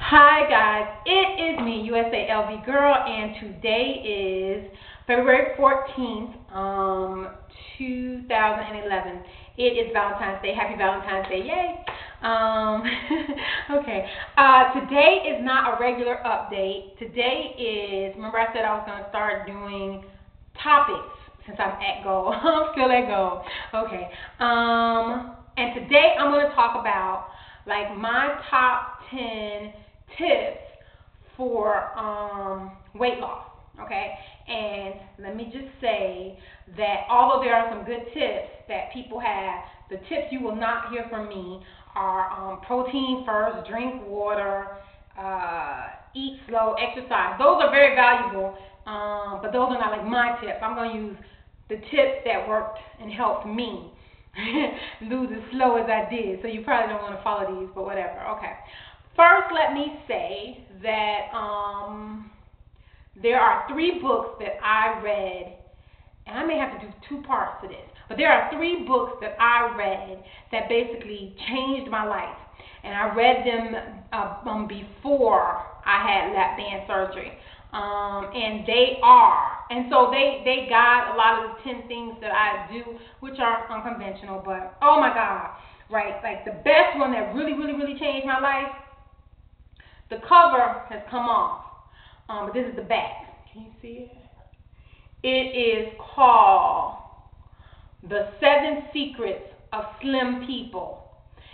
Hi guys, it is me, USALV Girl, and today is February 14th, 2011. It is Valentine's Day. Happy Valentine's Day, yay! Okay, today is not a regular update. Today is, remember I said I was going to start doing topics since I'm at goal. I'm still at goal. Okay, and today I'm going to talk about like my top 10 tips for weight loss, okay? And let me just say that although there are some good tips that people have, the tips you will not hear from me are protein first, drink water, eat slow, exercise. Those are very valuable, but those are not like my tips. I'm going to use the tips that worked and helped me lose as slow as I did. So you probably don't want to follow these, but whatever. Okay. First, let me say that there are 3 books that I read, and I may have to do 2 parts to this, but there are 3 books that I read that basically changed my life. And I read them before I had lap band surgery. And so they guide a lot of the 10 things that I do, which are unconventional, but oh my God, right? Like the best one that really changed my life, the cover has come off, but this is the back. Can you see it? It is called The 7 Secrets of Slim People.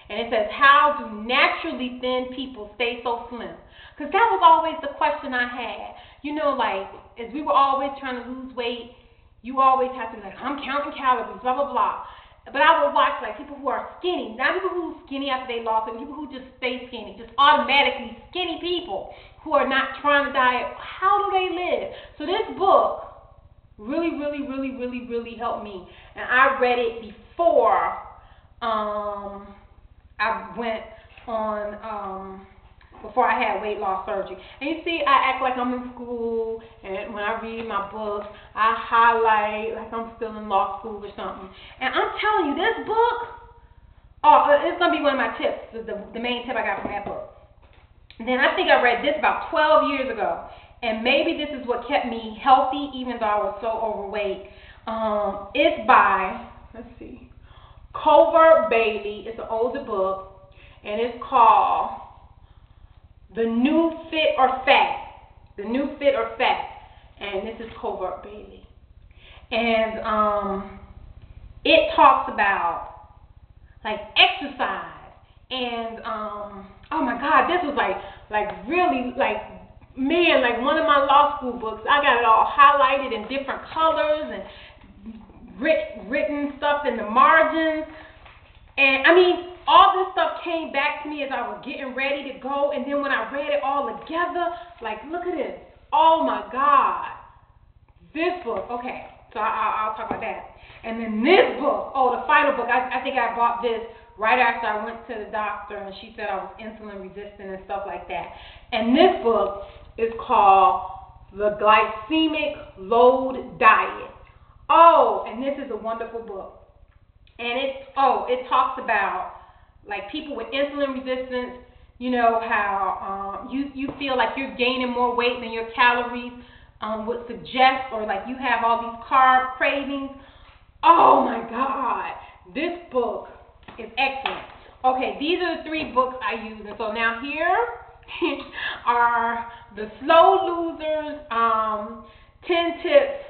And it says, how do naturally thin people stay so slim? Because that was always the question I had. You know, like, as we were always trying to lose weight, you always have to be like, I'm counting calories, blah, blah, blah. But I would watch, like, people who are skinny, not people who are skinny after they lost it, people who just stay skinny, just automatically skinny people who are not trying to diet. How do they live? So this book really helped me. And I read it before I went on, before I had weight loss surgery. And you see, I act like I'm in school, and when I read my books, I highlight like I'm still in law school or something. And I'm telling you, this book, it's going to be one of my tips, the main tip I got from that book. And then I think I read this about 12 years ago, and maybe this is what kept me healthy even though I was so overweight. It's by, let's see, Covert Bailey. It's an older book, and it's called The New Fit or Fat. The New Fit or Fat. And this is Covert Bailey. And it talks about like exercise. And oh my God, this was like really like, man, like one of my law school books. I got it all highlighted in different colors and written stuff in the margins. And I mean, all this stuff came back to me as I was getting ready to go, and then when I read it all together, like, look at this. Oh my God. This book, okay, so I'll talk about that. And then this book, the final book, I think I bought this right after I went to the doctor, and she said I was insulin resistant and stuff like that. And this book is called The Glycemic Load Diet. And this is a wonderful book. And it talks about like people with insulin resistance, you know, how you feel like you're gaining more weight than your calories would suggest, or like you have all these carb cravings. Oh my God, this book is excellent. Okay, these are the 3 books I use, and so now here are the Slow Losers 10 tips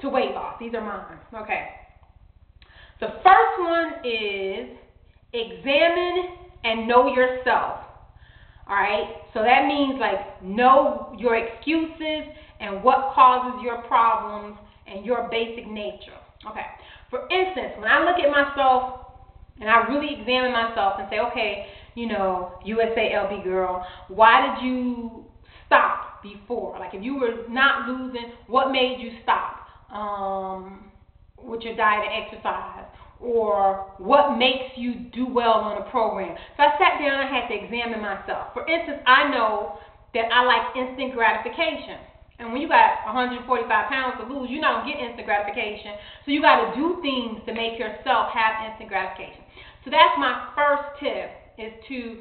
to weight loss. These are mine. Okay. The first one is examine and know yourself. All right? So that means like know your excuses and what causes your problems and your basic nature. Okay. For instance, when I look at myself and I really examine myself and say, okay, you know, USALB girl, why did you stop before? Like if you were not losing, what made you stop with your diet and exercise? Or what makes you do well on a program? So I sat down and I had to examine myself. For instance, I know that I like instant gratification. And when you got 145 pounds to lose, you're not going to get instant gratification. So you got to do things to make yourself have instant gratification. So that's my first tip, is to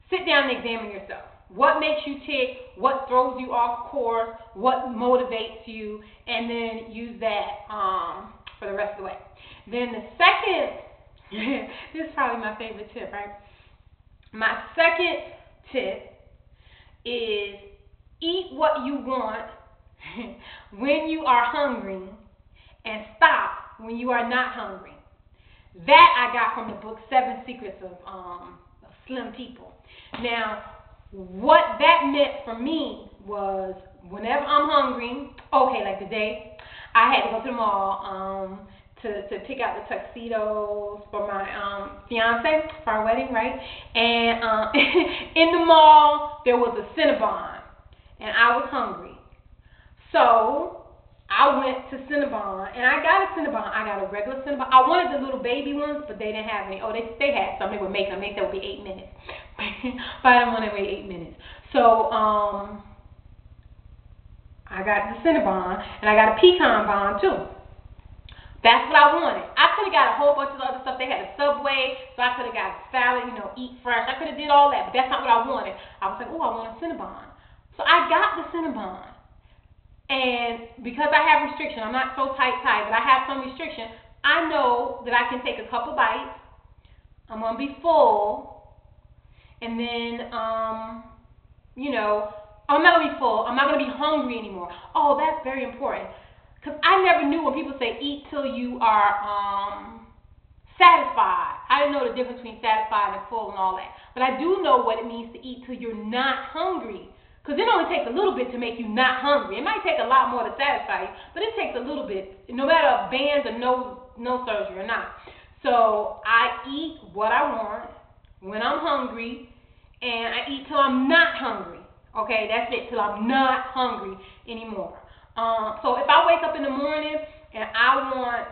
sit down and examine yourself. what makes you tick, what throws you off course, what motivates you, and then use that for the rest of the way. Then the second, this is probably my favorite tip, right? My second tip is eat what you want when you are hungry and stop when you are not hungry. That I got from the book 7 Secrets of Slim People. Now, what that meant for me was whenever I'm hungry, okay, like today, I had to go to the mall to pick out the tuxedos for my fiance for our wedding, right? And in the mall, there was a Cinnabon, and I was hungry. So I went to Cinnabon, and I got a Cinnabon. I got a regular Cinnabon. I wanted the little baby ones, but they didn't have any. Oh, they had some. They would make them. That would be 8 minutes. But I didn't want to wait 8 minutes. So I got the Cinnabon, and I got a pecan bun too. That's what I wanted. I could have got a whole bunch of other stuff. They had a Subway, so I could have got salad, eat fresh. I could have did all that, but that's not what I wanted. I was like, oh, I want a Cinnabon. So I got the Cinnabon. And because I have restriction, I'm not so tight, but I have some restriction, I know that I can take a couple bites. I'm going to be full. And then, I'm not going to be full. I'm not going to be hungry anymore. Oh, that's very important. Because I never knew when people say eat till you are satisfied. I didn't know the difference between satisfied and full and all that. But I do know what it means to eat till you're not hungry. Because it only takes a little bit to make you not hungry. It might take a lot more to satisfy you, but it takes a little bit, no matter bands or no surgery or not. So I eat what I want when I'm hungry, and I eat till I'm not hungry. Okay, that's it, till I'm not hungry anymore. So if I wake up in the morning and I want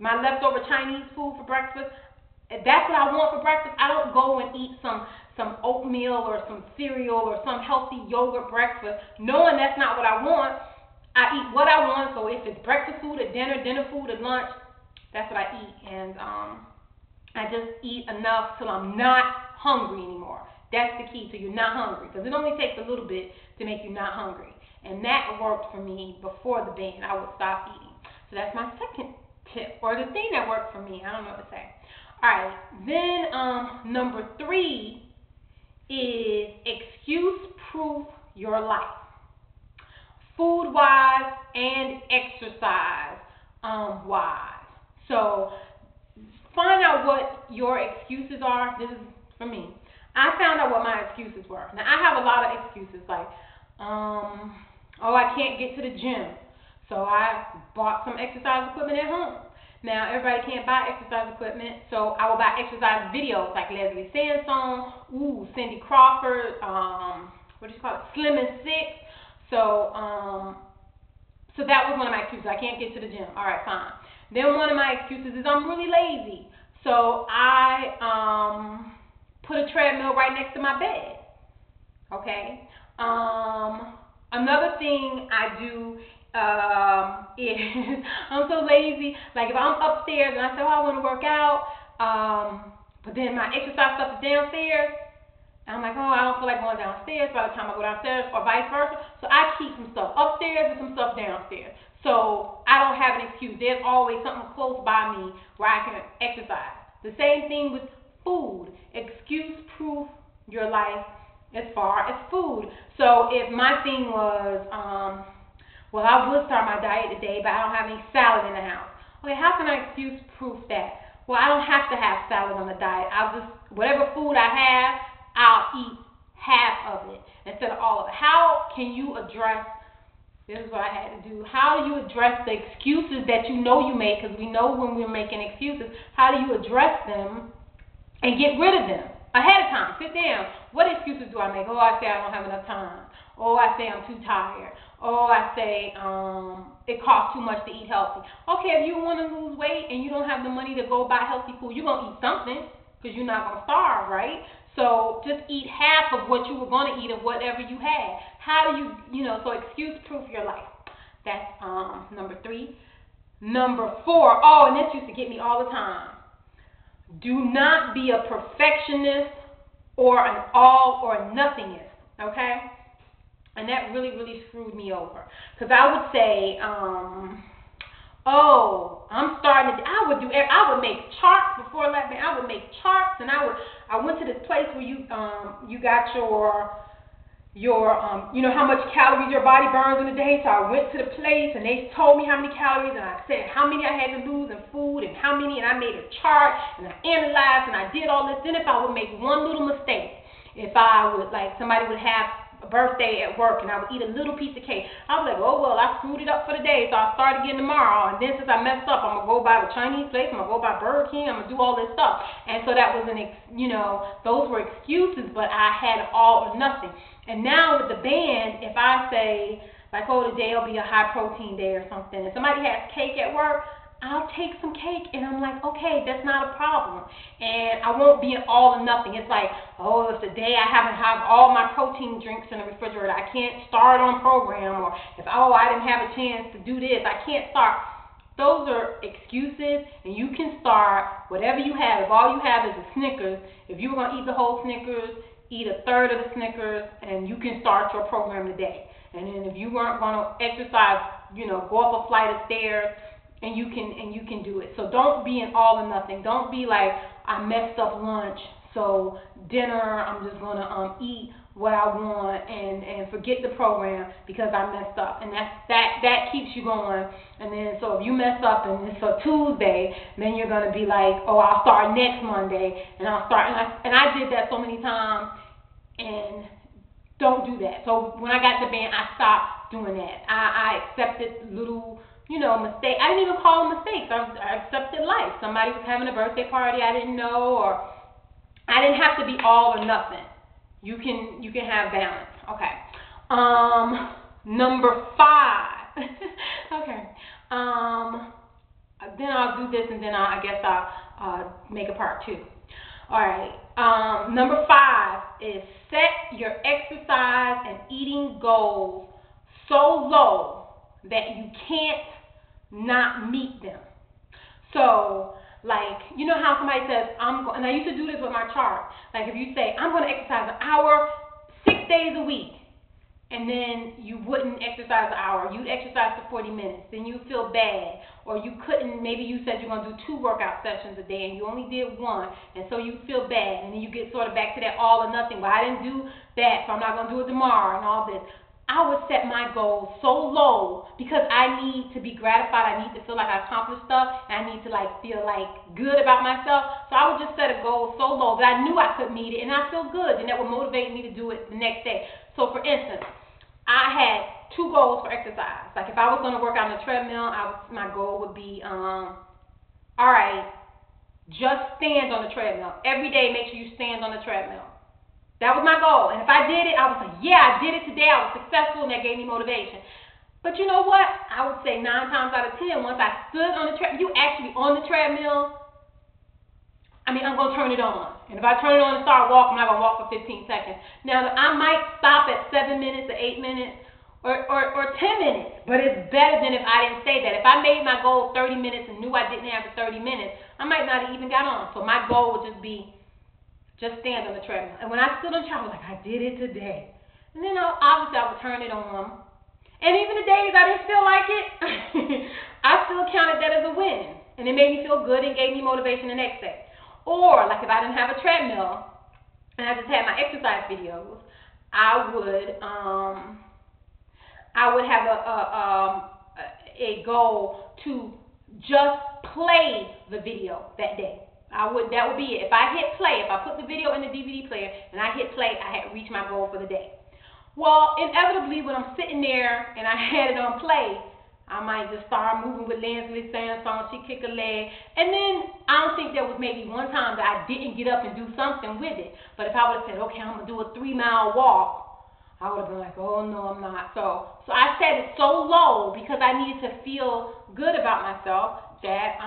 my leftover Chinese food for breakfast, if that's what I want for breakfast, I don't go and eat some oatmeal or some cereal or some healthy yogurt breakfast, knowing that's not what I want. I eat what I want. So if it's breakfast food or dinner food or lunch, that's what I eat. And I just eat enough till I'm not hungry anymore. That's the key, till you're not hungry, because it only takes a little bit to make you not hungry. And that worked for me before the ban. I would stop eating. So that's my second tip, or the thing that worked for me. I don't know what to say. All right. Then number 3 is excuse-proof your life, food-wise and exercise-wise. So find out what your excuses are. This is for me. I found out what my excuses were. Now, I have a lot of excuses, like, I can't get to the gym, so I bought some exercise equipment at home. Now, everybody can't buy exercise equipment, so I will buy exercise videos like Leslie Sansone, Cindy Crawford, Slim and Sick. So that was one of my excuses. I can't get to the gym. All right, fine. Then one of my excuses is I'm really lazy. So I put a treadmill right next to my bed. Okay. Another thing I do is I'm so lazy. Like if I'm upstairs and I say, I want to work out, but then my exercise stuff is downstairs, and I'm like, I don't feel like going downstairs by the time I go downstairs, or vice versa. So I keep some stuff upstairs and some stuff downstairs. So I don't have an excuse. There's always something close by me where I can exercise. The same thing with food. Excuse-proof your life as far as food. So if my thing was, I would start my diet today, but I don't have any salad in the house. Okay, how can I excuse-proof that? Well, I don't have to have salad on the diet. Whatever food I have, I'll eat half of it instead of all of it. How can you address, this is what I had to do, how do you address the excuses that you know you make, because we know when we're making excuses, how do you address them and get rid of them ahead of time? Sit down. What excuses do I make? I say I don't have enough time. I say I'm too tired. I say it costs too much to eat healthy. Okay, if you want to lose weight and you don't have the money to go buy healthy food, you're going to eat something, because you're not going to starve, right? So just eat half of what you were going to eat of whatever you had. How do you, so excuse-proof your life. That's number 3. Number 4, and this used to get me all the time. Do not be a perfectionist or an all or nothingist. okay? And that really, really screwed me over. Because I would say, oh, I'm starting to, I would make charts before Latin. I would make charts, and I went to this place where you got you know how much calories your body burns in a day. So I went to the place and they told me how many calories, and I said how many I had to lose in food and how many, and I made a chart and I analyzed and I did all this. Then if I would make one little mistake, if I would, like, somebody would have a birthday at work and I would eat a little piece of cake, I was like, oh well, I screwed it up for the day, so I'll start again tomorrow. And then since I messed up, I'm gonna go by the Chinese place, I'm gonna go by Burger King, I'm gonna do all this stuff. And so that was those were excuses, but I had all or nothing. And now with the band, if I say, like, oh, today will be a high protein day or something, and somebody has cake at work, I'll take some cake, and I'm like, okay, that's not a problem. And I won't be an all or nothing. It's like, oh, if the day I haven't have all my protein drinks in the refrigerator, I can't start on program, or if, oh, I didn't have a chance to do this, I can't start. Those are excuses, and you can start whatever you have. If all you have is a Snickers, if you were going to eat the whole Snickers, eat a third of the Snickers, and you can start your program today. And then if you weren't going to exercise, go up a flight of stairs, and you can do it. So don't be an all or nothing. Don't be like, I messed up lunch, so dinner I'm just going to eat what I want and forget the program because I messed up. And that keeps you going. And then so if you mess up and it's a Tuesday, then you're going to be like, oh, I'll start next Monday, and I'll start. And I did that so many times. And don't do that. So when I got to band, I stopped doing that. I accepted little, mistakes. I didn't even call them mistakes. I accepted life. Somebody was having a birthday party I didn't know, or I didn't have to be all or nothing. You can have balance. Okay. Number 5. Okay. Then I'll do this, and then I guess I'll make a part 2. All right. Number 5 is set your exercise and eating goals so low that you can't not meet them. So, like, you know how somebody says, and I used to do this with my chart. Like, if you say, I'm going to exercise an hour 6 days a week, and then you wouldn't exercise an hour, you'd exercise for 40 minutes, then you feel bad, or you couldn't, maybe you said you're going to do 2 workout sessions a day, and you only did 1, and so you feel bad, and then you get sort of back to that all or nothing, well, I didn't do that, so I'm not going to do it tomorrow, and all this. I would set my goals so low because I need to be gratified, I need to feel like I accomplished stuff, and I need to feel good about myself, so I would just set a goal so low that I knew I could meet it, and I feel good, and that would motivate me to do it the next day. So, for instance, I had 2 goals for exercise. Like, if I was going to work out on the treadmill, my goal would be, all right, just stand on the treadmill. Every day, make sure you stand on the treadmill. That was my goal. And if I did it, I was like, yeah, I did it today. I was successful, and that gave me motivation. But you know what? I would say 9 times out of 10, once I stood on the treadmill, you actually on the treadmill, I'm going to turn it on. And if I turn it on and start walking, I'm not going to walk for 15 seconds. Now, I might stop at 7 minutes or 8 minutes or 10 minutes, but it's better than if I didn't say that. If I made my goal 30 minutes and knew I didn't have the 30 minutes, I might not have even got on. So my goal would just be, just stand on the treadmill. And when I stood on the treadmill, I was like, I did it today. And then obviously I would turn it on. And even the days I didn't feel like it, I still counted that as a win. And it made me feel good and gave me motivation the next day. Or, like, if I didn't have a treadmill and I just had my exercise videos, I would have a goal to just play the video that day. That would be it. If I hit play, if I put the video in the DVD player and I hit play, I had reached my goal for the day. Well, inevitably, when I'm sitting there and I had it on play, I might just start moving with Lansley Sansone, she kick a leg. And then I don't think there was maybe one time that I didn't get up and do something with it. But if I would have said, okay, I'm going to do a 3-mile walk, I would have been like, oh, no, I'm not. So I set it so low because I needed to feel good about myself that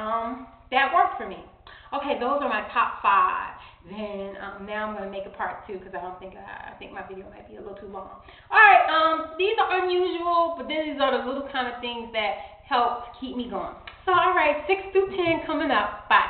that worked for me. Okay, those are my top 5. Then now I'm going to make a part 2 because I think my video might be a little too long. All right, these are unusual, but then these are the little kind of things that help keep me going. So, all right, 6 through 10 coming up. Bye.